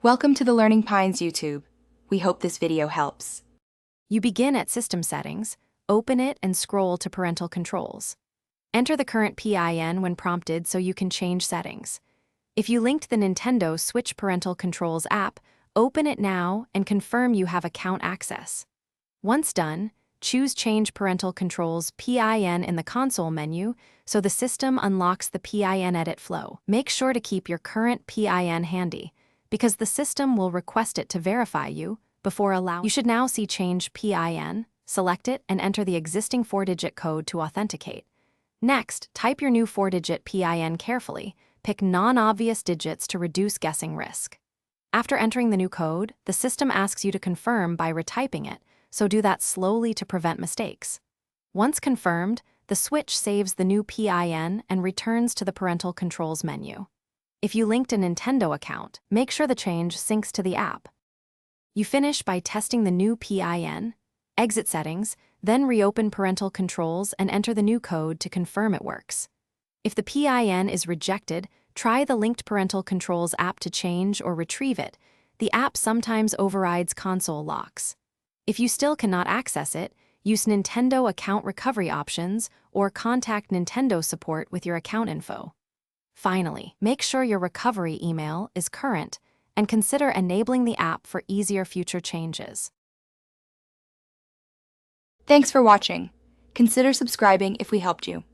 Welcome to the Learning Pines YouTube. We hope this video helps. You begin at System Settings, open it and scroll to Parental Controls. Enter the current PIN when prompted so you can change settings. If you linked the Nintendo Switch Parental Controls app, open it now and confirm you have account access. Once done, choose Change Parental Controls PIN in the console menu so the system unlocks the PIN edit flow. Make sure to keep your current PIN handy, because the system will request it to verify you before allowing. You should now see Change PIN, select it, and enter the existing 4-digit code to authenticate. Next, type your new 4-digit PIN carefully. Pick non-obvious digits to reduce guessing risk. After entering the new code, the system asks you to confirm by retyping it, so do that slowly to prevent mistakes. Once confirmed, the switch saves the new PIN and returns to the Parental Controls menu. If you linked a Nintendo account, make sure the change syncs to the app. You finish by testing the new PIN, exit settings, then reopen Parental Controls and enter the new code to confirm it works. If the PIN is rejected, try the linked Parental Controls app to change or retrieve it. The app sometimes overrides console locks. If you still cannot access it, use Nintendo account recovery options or contact Nintendo support with your account info. Finally, make sure your recovery email is current and consider enabling the app for easier future changes. Thanks for watching. Consider subscribing if we helped you.